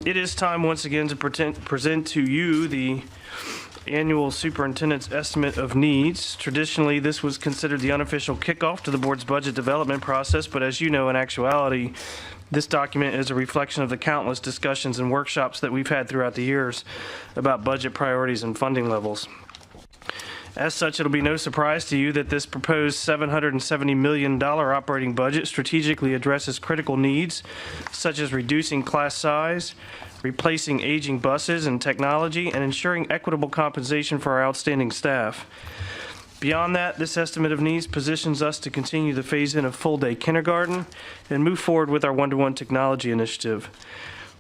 It is time once again to present to you the annual superintendent's estimate of needs. Traditionally, this was considered the unofficial kickoff to the board's budget development process, but as you know, in actuality, this document is a reflection of the countless discussions and workshops that we've had throughout the years about budget priorities and funding levels. As such, it'll be no surprise to you that this proposed $770 million operating budget strategically addresses critical needs, such as reducing class size, replacing aging buses and technology, and ensuring equitable compensation for our outstanding staff. Beyond that, this estimate of needs positions us to continue the phase-in of full-day kindergarten and move forward with our one-to-one technology initiative.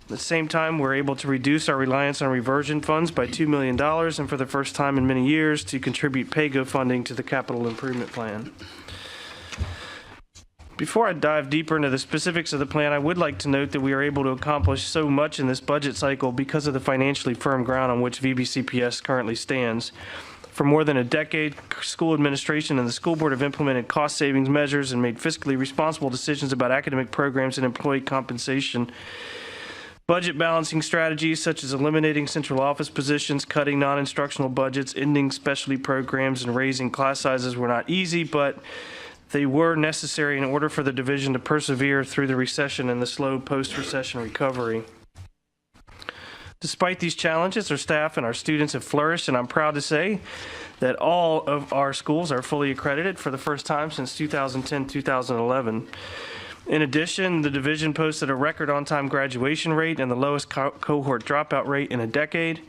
At the same time, we're able to reduce our reliance on reversion funds by $2 million, and for the first time in many years, to contribute PAYGO funding to the capital improvement plan. Before I dive deeper into the specifics of the plan, I would like to note that we are able to accomplish so much in this budget cycle because of the financially firm ground on which VBCPS currently stands. For more than a decade, school administration and the school board have implemented cost savings measures and made fiscally responsible decisions about academic programs and employee compensation. Budget balancing strategies such as eliminating central office positions, cutting non-instructional budgets, ending specialty programs, and raising class sizes were not easy, but they were necessary in order for the division to persevere through the recession and the slow post-recession recovery. Despite these challenges, our staff and our students have flourished, and I'm proud to say that all of our schools are fully accredited for the first time since 2010-2011. In addition, the division posted a record on-time graduation rate and the lowest cohort dropout rate in a decade.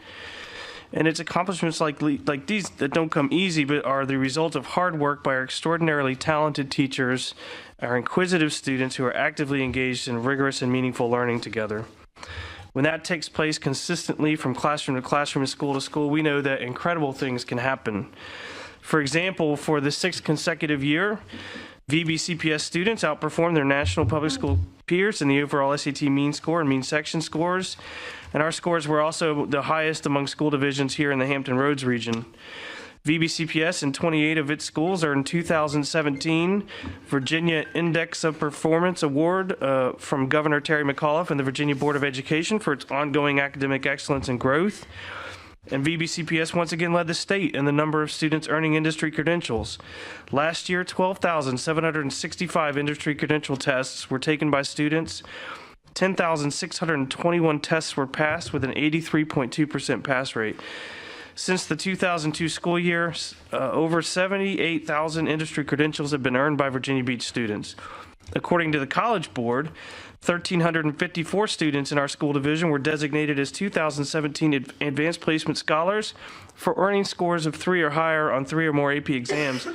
And its accomplishments like these that don't come easy, but are the result of hard work by our extraordinarily talented teachers, our inquisitive students who are actively engaged in rigorous and meaningful learning together. When that takes place consistently from classroom to classroom and school to school, we know that incredible things can happen. For example, for the 6th consecutive year, VBCPS students outperformed their national public school peers in the overall SAT mean score and mean section scores, and our scores were also the highest among school divisions here in the Hampton Roads region. VBCPS in 28 of its schools earned 2017 Virginia Index of Performance Award from Governor Terry McAuliffe and the Virginia Board of Education for its ongoing academic excellence and growth. And VBCPS once again led the state in the number of students earning industry credentials. Last year, 12,765 industry credential tests were taken by students. 10,621 tests were passed with an 83.2% pass rate. Since the 2002 school year, over 78,000 industry credentials have been earned by Virginia Beach students. According to the College Board, 1,354 students in our school division were designated as 2017 Advanced Placement Scholars for earning scores of 3 or higher on 3 or more AP exams.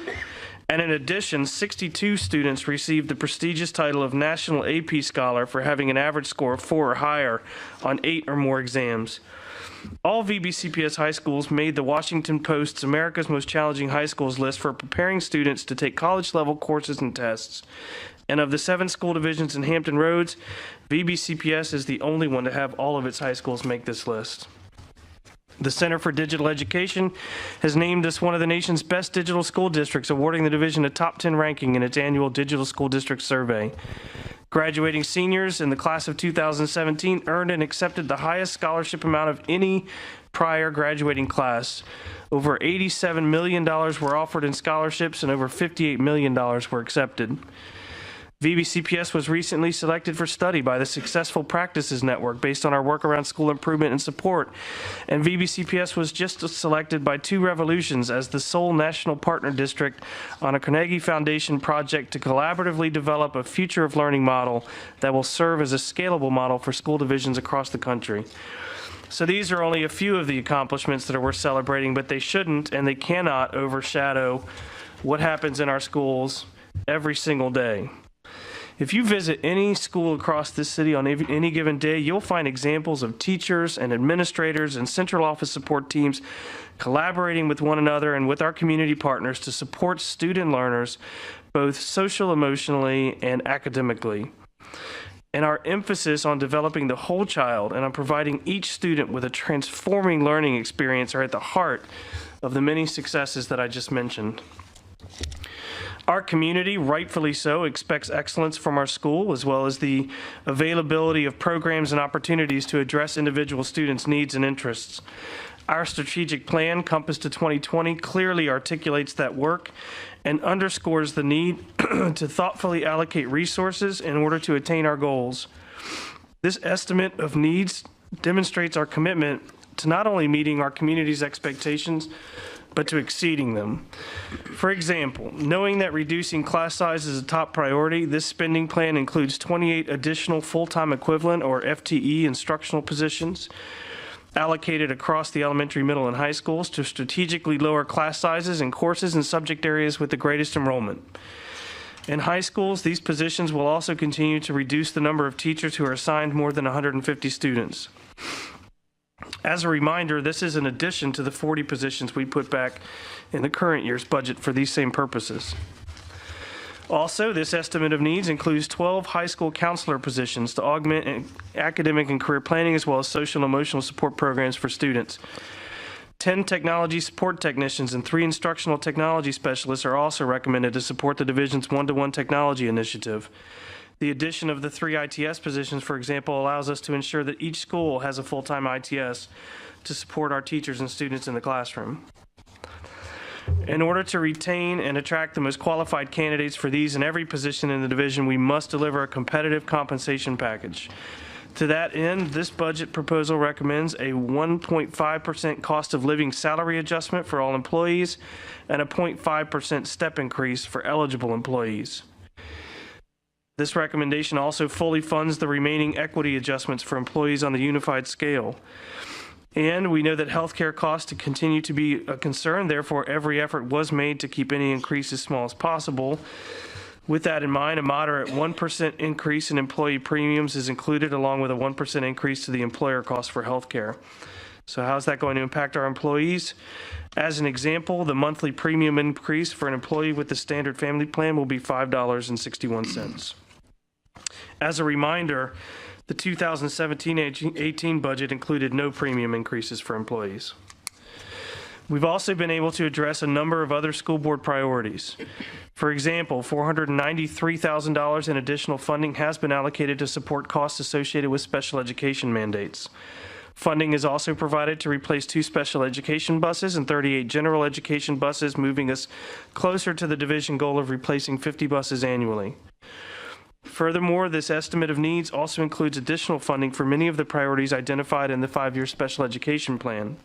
And in addition, 62 students received the prestigious title of National AP Scholar for having an average score of 4 or higher on 8 or more exams. All VBCPS high schools made the Washington Post's America's Most Challenging High Schools list for preparing students to take college-level courses and tests. And of the 7 school divisions in Hampton Roads, VBCPS is the only one to have all of its high schools make this list. The Center for Digital Education has named us one of the nation's best digital school districts, awarding the division a top 10 ranking in its annual Digital School District Survey. Graduating seniors in the class of 2017 earned and accepted the highest scholarship amount of any prior graduating class. Over $87 million were offered in scholarships and over $58 million were accepted. VBCPS was recently selected for study by the Successful Practices Network based on our work around school improvement and support. And VBCPS was just selected by 2 Revolutions as the sole national partner district on a Carnegie Foundation project to collaboratively develop a future of learning model that will serve as a scalable model for school divisions across the country. So these are only a few of the accomplishments that are worth celebrating, but they shouldn't and they cannot overshadow what happens in our schools every single day. If you visit any school across this city on any given day, you'll find examples of teachers and administrators and central office support teams collaborating with one another and with our community partners to support student learners, both social, emotionally, and academically. And our emphasis on developing the whole child and on providing each student with a transforming learning experience are at the heart of the many successes that I just mentioned. Our community, rightfully so, expects excellence from our school, as well as the availability of programs and opportunities to address individual students' needs and interests. Our strategic plan, Compass to 2020, clearly articulates that work and underscores the need to thoughtfully allocate resources in order to attain our goals. This estimate of needs demonstrates our commitment to not only meeting our community's expectations, but to exceeding them. For example, knowing that reducing class size is a top priority, this spending plan includes 28 additional full-time equivalent, or FTE, instructional positions allocated across the elementary, middle, and high schools to strategically lower class sizes in courses and subject areas with the greatest enrollment. In high schools, these positions will also continue to reduce the number of teachers who are assigned more than 150 students. As a reminder, this is in addition to the 40 positions we put back in the current year's budget for these same purposes. Also, this estimate of needs includes 12 high school counselor positions to augment academic and career planning, as well as social and emotional support programs for students. 10 technology support technicians and 3 instructional technology specialists are also recommended to support the division's one-to-one technology initiative. The addition of the 3 ITS positions, for example, allows us to ensure that each school has a full-time ITS to support our teachers and students in the classroom. In order to retain and attract the most qualified candidates for these and every position in the division, we must deliver a competitive compensation package. To that end, this budget proposal recommends a 1.5% cost of living salary adjustment for all employees and a 0.5% step increase for eligible employees. This recommendation also fully funds the remaining equity adjustments for employees on the unified scale. And we know that healthcare costs continue to be a concern. Therefore, every effort was made to keep any increase as small as possible. With that in mind, a moderate 1% increase in employee premiums is included, along with a 1% increase to the employer cost for healthcare. So how's that going to impact our employees? As an example, the monthly premium increase for an employee with the standard family plan will be $5.61. As a reminder, the 2017-18 budget included no premium increases for employees. We've also been able to address a number of other school board priorities. For example, $493,000 in additional funding has been allocated to support costs associated with special education mandates. Funding is also provided to replace 2 special education buses and 38 general education buses, moving us closer to the division goal of replacing 50 buses annually. Furthermore, this estimate of needs also includes additional funding for many of the priorities identified in the 5-year special education plan.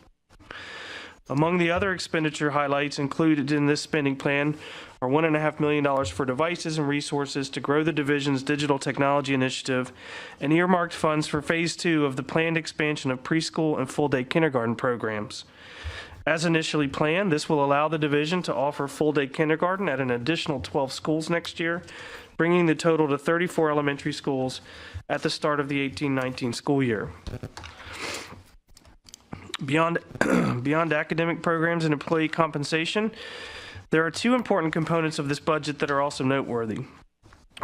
Among the other expenditure highlights included in this spending plan are $1.5 million for devices and resources to grow the division's digital technology initiative, and earmarked funds for phase 2 of the planned expansion of preschool and full-day kindergarten programs. As initially planned, this will allow the division to offer full-day kindergarten at an additional 12 schools next year, bringing the total to 34 elementary schools at the start of the 18-19 school year. Beyond academic programs and employee compensation, there are 2 important components of this budget that are also noteworthy.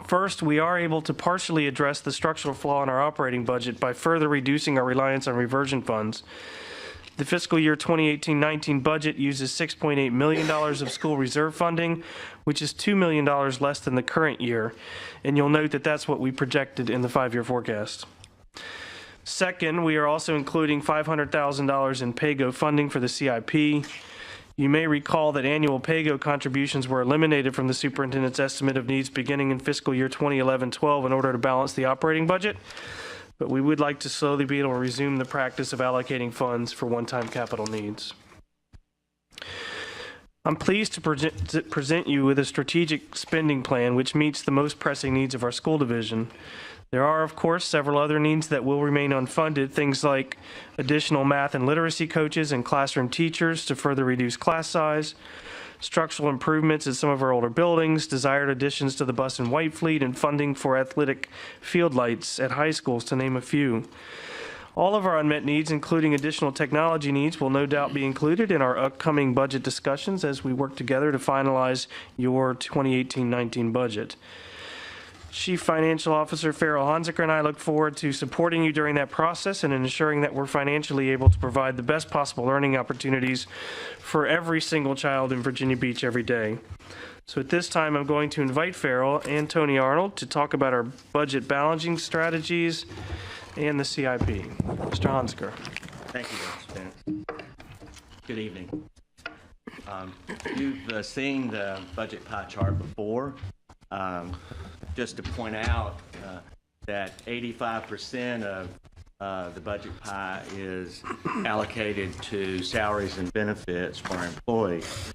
First, we are able to partially address the structural flaw in our operating budget by further reducing our reliance on reversion funds. The fiscal year 2018-19 budget uses $6.8 million of school reserve funding, which is $2 million less than the current year. And you'll note that that's what we projected in the 5-year forecast. Second, we are also including $500,000 in PAYGO funding for the CIP. You may recall that annual PAYGO contributions were eliminated from the superintendent's estimate of needs beginning in fiscal year 2011-12 in order to balance the operating budget. But we would like to slowly be able to resume the practice of allocating funds for one-time capital needs. I'm pleased to present you with a strategic spending plan which meets the most pressing needs of our school division. There are, of course, several other needs that will remain unfunded, things like additional math and literacy coaches and classroom teachers to further reduce class size, structural improvements at some of our older buildings, desired additions to the bus and white fleet, and funding for athletic field lights at high schools, to name a few. All of our unmet needs, including additional technology needs, will no doubt be included in our upcoming budget discussions as we work together to finalize your 2018-19 budget. Chief Financial Officer Farrell Honziker and I look forward to supporting you during that process and ensuring that we're financially able to provide the best possible learning opportunities for every single child in Virginia Beach every day. So at this time, I'm going to invite Farrell and Tony Arnold to talk about our budget balancing strategies and the CIP. Mr. Hansker. Thank you, Dr. Spence. Good evening. You've seen the budget pie chart before. Just to point out that 85% of the budget pie is allocated to salaries and benefits for our employees,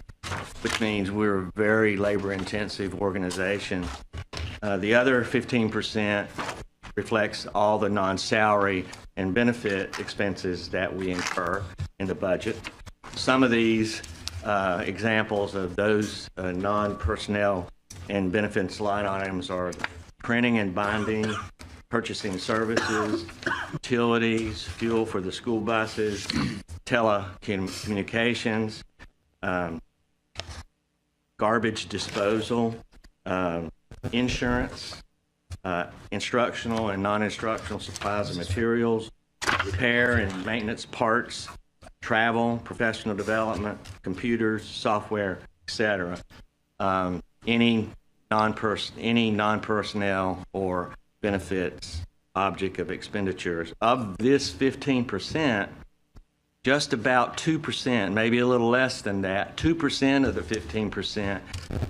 which means we're a very labor-intensive organization. The other 15% reflects all the non-salary and benefit expenses that we incur in the budget. Some of these examples of those non-personnel and benefits line items are printing and binding, purchasing services, utilities, fuel for the school buses, telecommunications, garbage disposal, insurance, instructional and non-instructional supplies and materials, repair and maintenance parts, travel, professional development, computers, software, etc. Any non-personnel or benefits object of expenditures. Of this 15%, just about 2%, maybe a little less than that, 2% of the 15%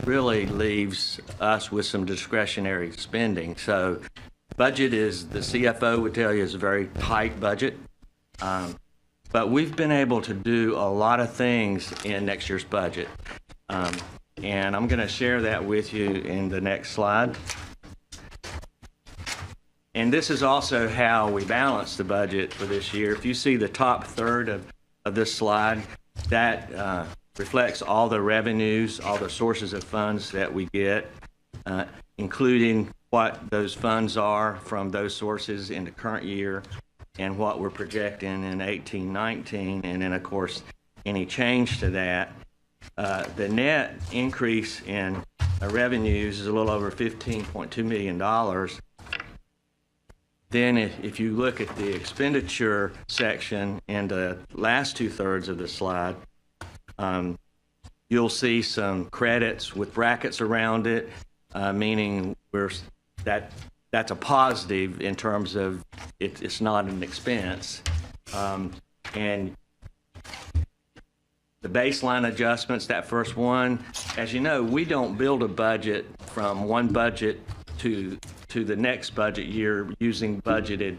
really leaves us with some discretionary spending. So budget is, the CFO would tell you, is a very tight budget. But we've been able to do a lot of things in next year's budget. And I'm going to share that with you in the next slide. And this is also how we balance the budget for this year. If you see the top third of this slide, that reflects all the revenues, all the sources of funds that we get, including what those funds are from those sources in the current year and what we're projecting in 18-19, and then, of course, any change to that. The net increase in revenues is a little over $15.2 million. Then if you look at the expenditure section in the last two-thirds of the slide, you'll see some credits with brackets around it, meaning that's a positive in terms of it's not an expense. And the baseline adjustments, that first one, as you know, we don't build a budget from one budget to the next budget year using budgeted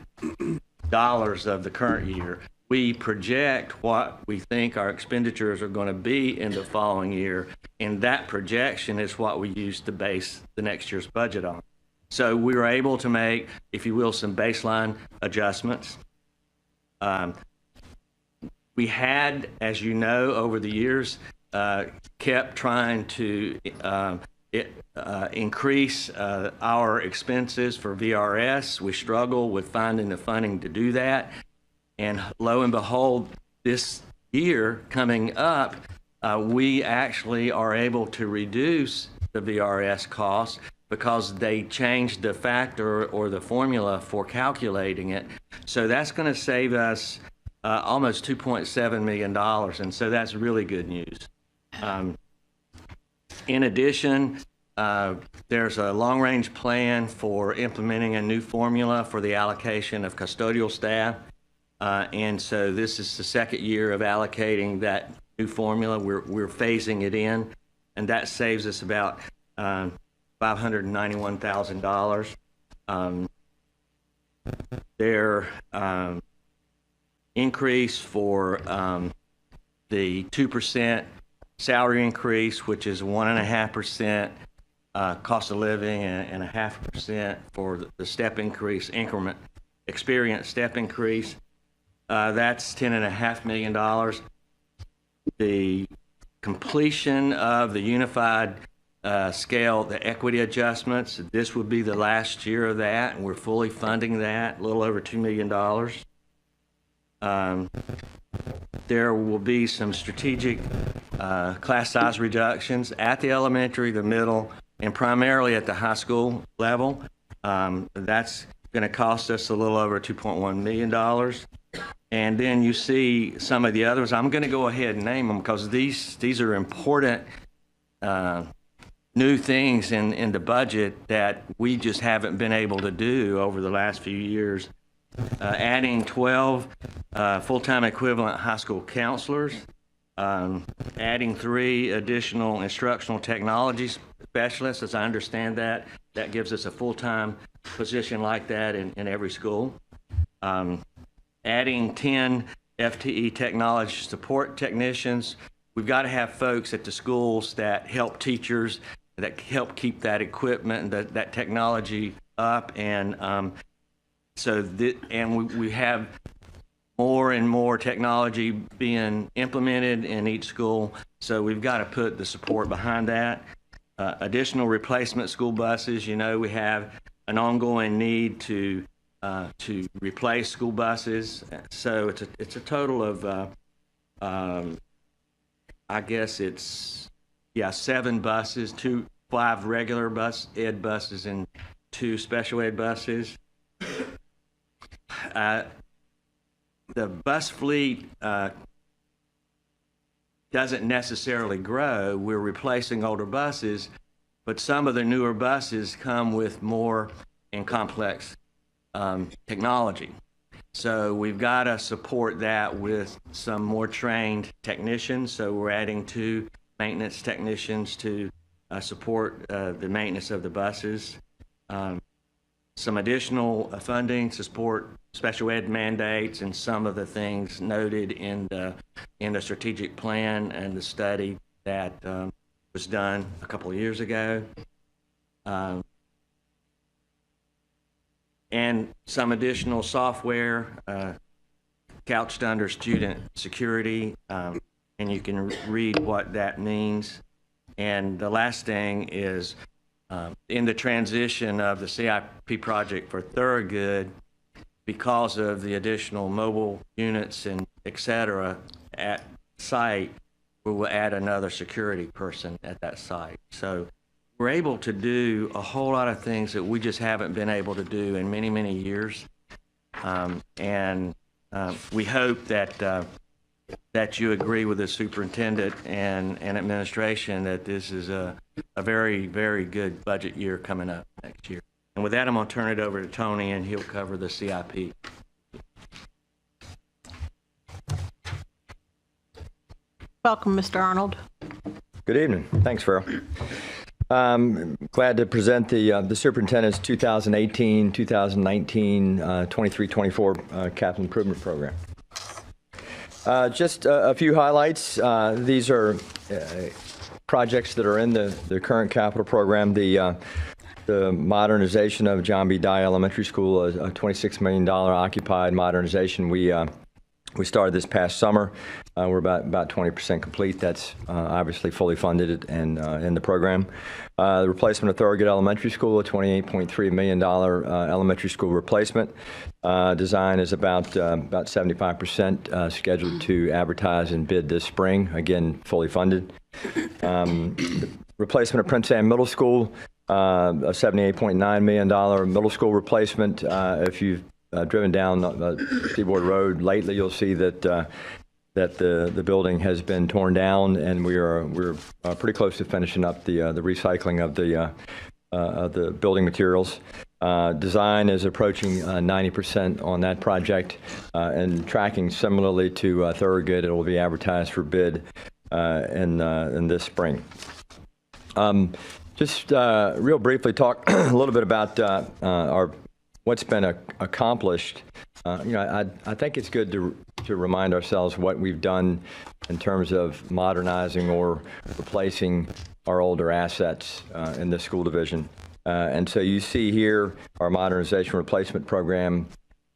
dollars of the current year. We project what we think our expenditures are going to be in the following year, and that projection is what we use to base the next year's budget on. So we were able to make, if you will, some baseline adjustments. We had, as you know, over the years, kept trying to increase our expenses for VRS. We struggle with finding the funding to do that. And lo and behold, this year coming up, we actually are able to reduce the VRS costs because they changed the factor or the formula for calculating it. So that's going to save us almost $2.7 million, and so that's really good news. In addition, there's a long-range plan for implementing a new formula for the allocation of custodial staff, and so this is the second year of allocating that new formula. We're phasing it in, and that saves us about $591,000. Their increase for the 2% salary increase, which is 1.5% cost of living and 0.5% for the step increase increment, experience step increase, that's $10.5 million. The completion of the unified scale, the equity adjustments, this would be the last year of that, and we're fully funding that, a little over $2 million. There will be some strategic class size reductions at the elementary, the middle, and primarily at the high school level. That's going to cost us a little over $2.1 million. And then you see some of the others. I'm going to go ahead and name them because these are important new things in the budget that we just haven't been able to do over the last few years. Adding 12 full-time equivalent high school counselors, adding 3 additional instructional technology specialists. As I understand that gives us a full-time position like that in every school. Adding 10 FTE technology support technicians. We've got to have folks at the schools that help teachers, that help keep that equipment and that technology up. And we have more and more technology being implemented in each school. So we've got to put the support behind that. Additional replacement school buses. You know, we have an ongoing need to replace school buses. So it's a total of I guess it's 7 buses, 5 regular ed buses and 2 special ed buses. The bus fleet doesn't necessarily grow. We're replacing older buses, but some of the newer buses come with more and complex technology. So we've got to support that with some more trained technicians. So we're adding 2 maintenance technicians to support the maintenance of the buses. Some additional funding to support special ed mandates and some of the things noted in the strategic plan and the study that was done a couple of years ago. And some additional software couched under student security, and you can read what that means. And the last thing is in the transition of the CIP project for Thorogood, because of the additional mobile units and et cetera at site, we will add another security person at that site. So we're able to do a whole lot of things that we just haven't been able to do in many, many years. And we hope that you agree with the superintendent and administration that this is a very, very good budget year coming up next year. And with that, I'm going to turn it over to Tony, and he'll cover the CIP. Welcome, Mr. Arnold. Good evening. Thanks, Farrell. Glad to present the superintendent's 2018, 2019, 23-24 capital improvement program. Just a few highlights. These are projects that are in the current capital program. The modernization of John B. Dye Elementary School, a $26 million occupied modernization. We started this past summer. We're about 20% complete. That's obviously fully funded and in the program. The replacement of Thorogood Elementary School, a $28.3 million elementary school replacement. Design is about 75% scheduled to advertise and bid this spring. Again, fully funded. Replacement of Prince Anne Middle School, a $78.9 million middle school replacement. If you've driven down Seaboard Road lately, you'll see that the building has been torn down, and we're pretty close to finishing up the recycling of the building materials. Design is approaching 90% on that project, and tracking similarly to Thorogood. It will be advertised for bid in this spring. Just real briefly talk a little bit about what's been accomplished. I think it's good to remind ourselves what we've done in terms of modernizing or replacing our older assets in the school division. And so you see here our modernization replacement program,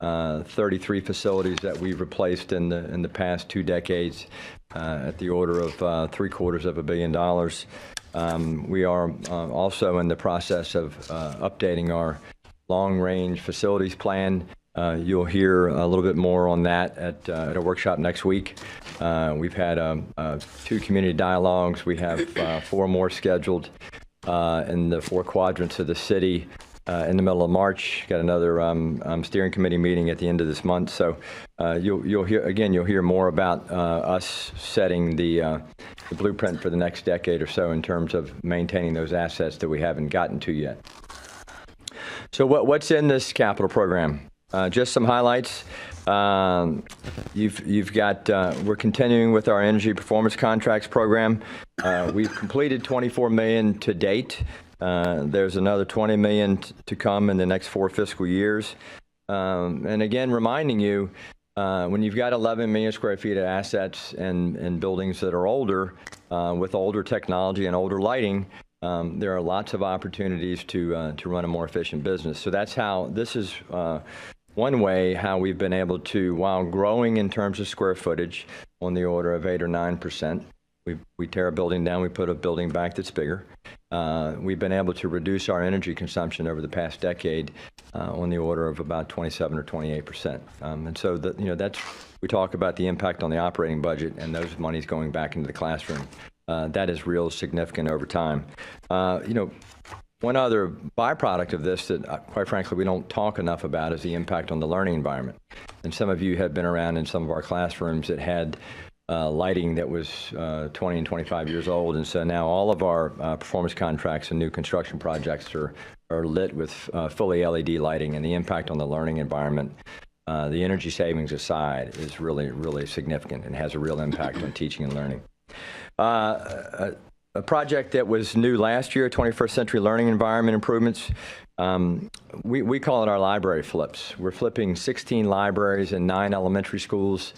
33 facilities that we've replaced in the past 2 decades at the order of $750 million. We are also in the process of updating our long-range facilities plan. You'll hear a little bit more on that at a workshop next week. We've had 2 community dialogues. We have 4 more scheduled in the 4 quadrants of the city in the middle of March. Got another steering committee meeting at the end of this month. So you'll hear more about us setting the blueprint for the next decade or so in terms of maintaining those assets that we haven't gotten to yet. So what's in this capital program? Just some highlights. You've got, we're continuing with our energy performance contracts program. We've completed $24 million to date. There's another $20 million to come in the next 4 fiscal years. And again, reminding you, when you've got 11 million square feet of assets and buildings that are older, with older technology and older lighting, there are lots of opportunities to run a more efficient business. So that's how, this is one way how we've been able to, while growing in terms of square footage on the order of 8 or 9%, we tear a building down, we put a building back that's bigger. We've been able to reduce our energy consumption over the past decade on the order of about 27 or 28%. And so that's, we talk about the impact on the operating budget and those monies going back into the classroom. That is real significant over time. One other byproduct of this that, quite frankly, we don't talk enough about is the impact on the learning environment. And some of you have been around in some of our classrooms that had lighting that was 20 and 25 years old. And so now all of our performance contracts and new construction projects are lit with fully LED lighting, and the impact on the learning environment, the energy savings aside, is really, really significant and has a real impact on teaching and learning. A project that was new last year, 21st Century Learning Environment Improvements. We call it our library flips. We're flipping 16 libraries in 9 elementary schools,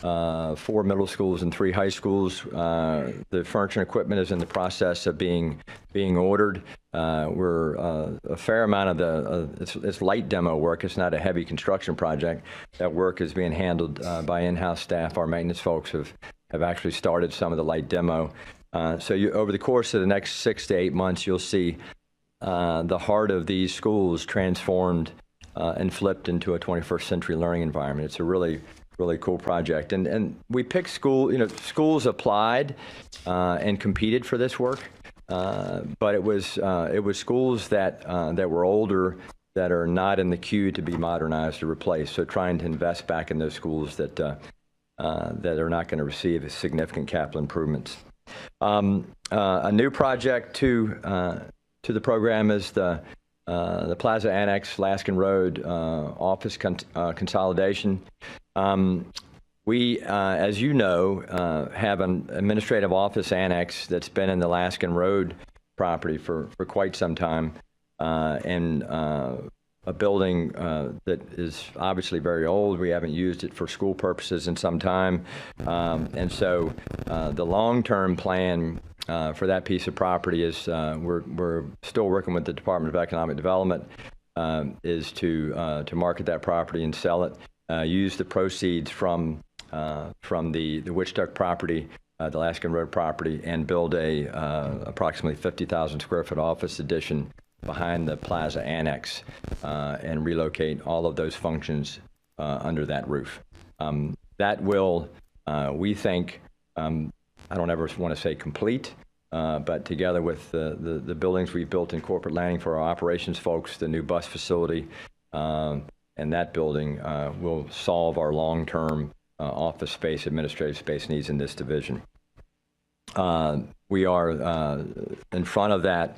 4 middle schools, and 3 high schools. The furniture and equipment is in the process of being ordered. We're a fair amount of it's light demo work. It's not a heavy construction project. That work is being handled by in-house staff. Our maintenance folks have actually started some of the light demo. So over the course of the next 6 to 8 months, you'll see the heart of these schools transformed and flipped into a 21st century learning environment. It's a really, really cool project. And we picked schools applied and competed for this work, but it was schools that were older, that are not in the queue to be modernized or replaced. So trying to invest back in those schools that are not going to receive significant capital improvements. A new project to the program is the Plaza Annex, Laskin Road office consolidation. We, as you know, have an administrative office annex that's been in the Laskin Road property for quite some time, and a building that is obviously very old. We haven't used it for school purposes in some time. And so the long-term plan for that piece of property is we're still working with the Department of Economic Development, is to market that property and sell it, use the proceeds from the Witch Duck property, the Laskin Road property, and build a approximately 50,000 square foot office addition behind the Plaza Annex, and relocate all of those functions under that roof. That will, we think, I don't ever want to say complete, but together with the buildings we've built in corporate landing for our operations folks, the new bus facility, and that building will solve our long-term office space, administrative space needs in this division. We are in front of that,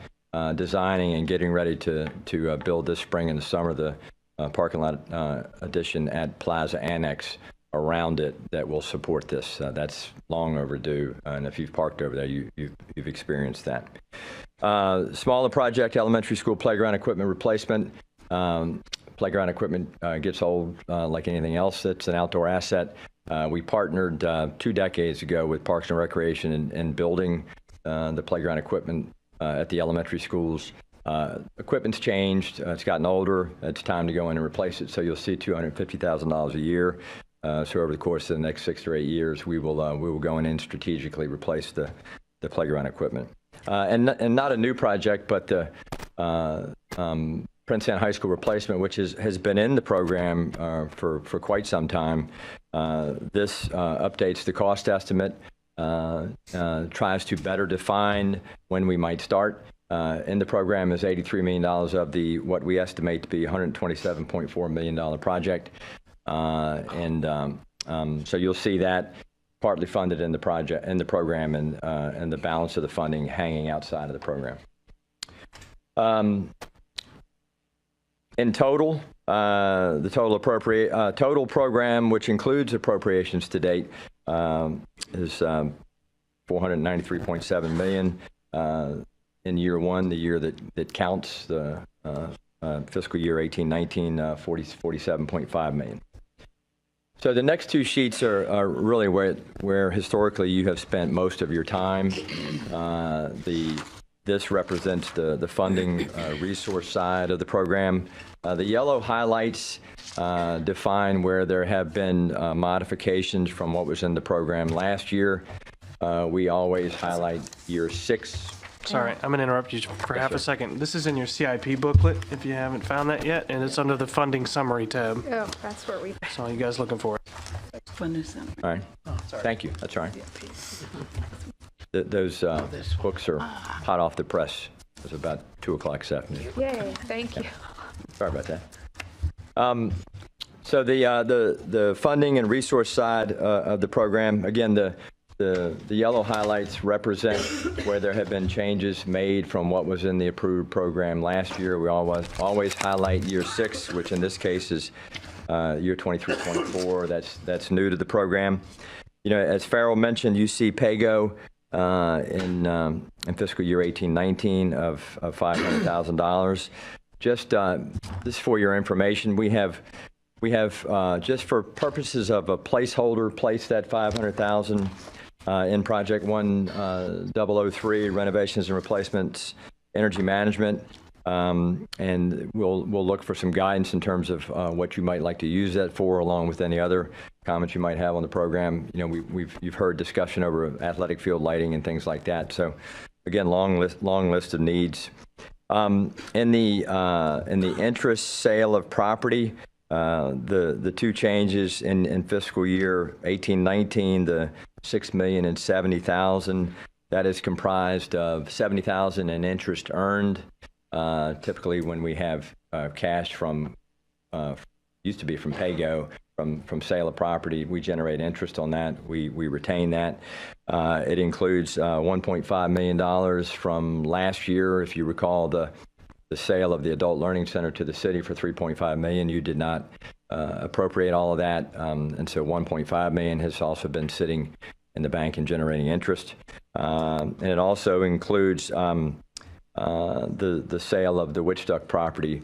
designing and getting ready to build this spring and the summer the parking lot addition at Plaza Annex around it that will support this. That's long overdue, and if you've parked over there, you've experienced that. Smaller project, elementary school playground equipment replacement. Playground equipment gets old like anything else that's an outdoor asset. We partnered 2 decades ago with Parks and Recreation in building the playground equipment at the elementary schools. Equipment's changed, it's gotten older, it's time to go in and replace it, so you'll see $250,000 a year. So over the course of the next 6 or 8 years, we will go in and strategically replace the playground equipment. And not a new project, but the Prince Anne High School replacement, which has been in the program for quite some time. This updates the cost estimate, tries to better define when we might start, in the program is $83 million of the what we estimate to be $127.4 million project. So you'll see that partly funded in the program, and the balance of the funding hanging outside of the program. In total, the total program, which includes appropriations to date, is $493.7 million in year one, the year that counts the fiscal year 18-19, $47.5 million. So the next two sheets are really where historically you have spent most of your time. This represents the funding resource side of the program. The yellow highlights define where there have been modifications from what was in the program last year. We always highlight year 6. Sorry, I'm going to interrupt you for half a second. This is in your CIP booklet, if you haven't found that yet, and it's under the funding summary tab. Oh, that's where we. So you guys looking for it? All right. Thank you. That's all right. Those books are hot off the press. It was about 2 o'clock this afternoon. Yay, thank you. Sorry about that. So the funding and resource side of the program, again, the yellow highlights represent where there have been changes made from what was in the approved program last year. We always highlight year 6, which in this case is year 23-24. That's new to the program. You know, as Farrell mentioned, you see PAYGO in fiscal year 18-19 of $500,000. Just this for your information, we have just for purposes of a placeholder, placed that $500,000 in Project 1003, renovations and replacements, energy management, and we'll look for some guidance in terms of what you might like to use that for, along with any other comments you might have on the program. You know, you've heard discussion over athletic field lighting and things like that. So, again, long list of needs. In the interest sale of property, the two changes in fiscal year 18-19, the $6,070,000, that is comprised of $70,000 in interest earned. Typically, when we have cash from used to be from PAYGO, from sale of property, we generate interest on that. We retain that. It includes $1.5 million from last year. If you recall, the sale of the Adult Learning Center to the city for $3.5 million, you did not appropriate all of that, and so $1.5 million has also been sitting in the bank and generating interest. And it also includes the sale of the Witchduck property,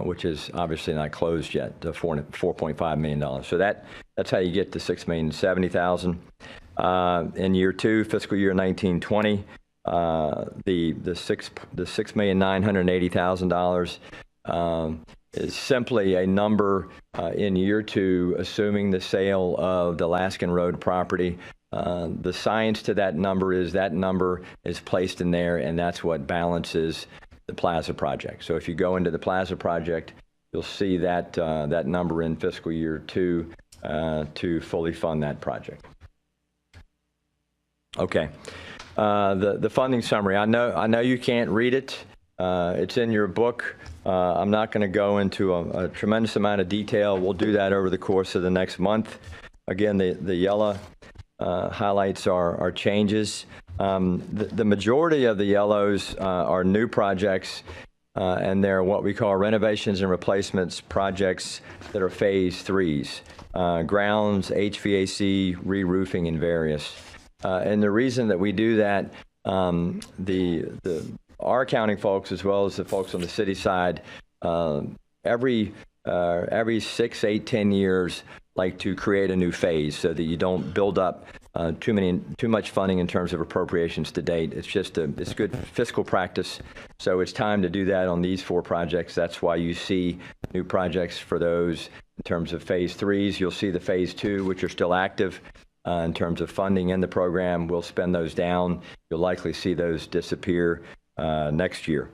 which is obviously not closed yet, the $4.5 million. So that's how you get to $6,070,000. In year 2, fiscal year 19-20, the $6,980,000 is simply a number in year 2, assuming the sale of the Laskin Road property. The science to that number is placed in there, and that's what balances the Plaza project. So if you go into the Plaza project, you'll see that that number in fiscal year 2 to fully fund that project. Okay. The funding summary. I know you can't read it. It's in your book. I'm not going to go into a tremendous amount of detail. We'll do that over the course of the next month. Again, the yellow highlights are changes. The majority of the yellows are new projects, and they're what we call renovations and replacements projects that are phase 3s, grounds, HVAC, re-roofing, and various. And the reason that we do that, our accounting folks, as well as the folks on the city side, every 6, 8, 10 years, like to create a new phase so that you don't build up too much funding in terms of appropriations to date. It's just it's good fiscal practice. So it's time to do that on these 4 projects. That's why you see new projects for those in terms of phase 3s. You'll see the phase 2, which are still active. In terms of funding in the program, we'll spend those down. You'll likely see those disappear next year.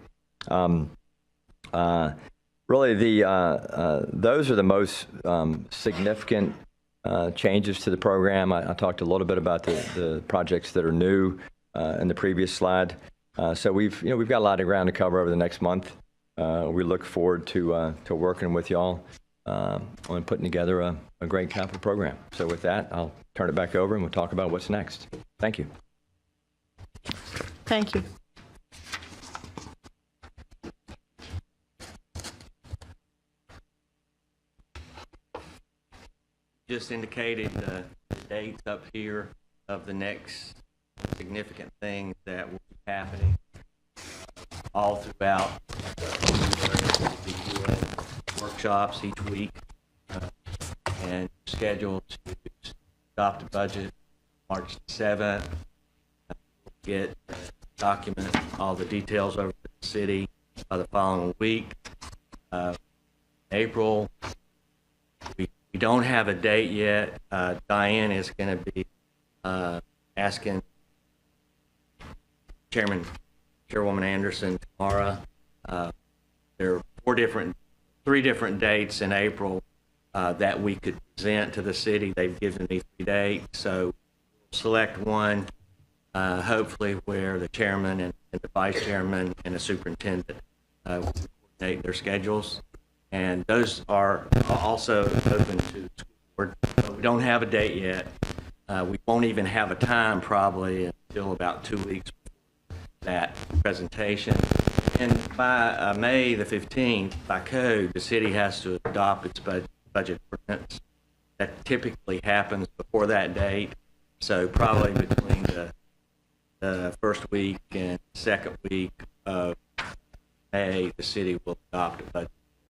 Really, those are the most significant changes to the program. I talked a little bit about the projects that are new in the previous slide. So we've got a lot of ground to cover over the next month. We look forward to working with y'all on putting together a great capital program. So with that, I'll turn it back over and we'll talk about what's next. Thank you. Thank you. Just indicated the dates up here of the next significant things that will be happening all throughout the workshops each week, and scheduled to adopt a budget March 7th. Get document all the details over to the city by the following week. April, we don't have a date yet. Diane is going to be asking Chairwoman Anderson tomorrow. There are three different dates in April that we could present to the city. They've given me 3 dates, so select one, hopefully where the chairman and the vice chairman and the superintendent will coordinate their schedules. And those are also open to the school board. But we don't have a date yet. We won't even have a time probably until about 2 weeks before that presentation. And by May the 15th, by code, the city has to adopt its budget ordinance. That typically happens before that date. So probably between the first week and second week of May, the city will adopt a budget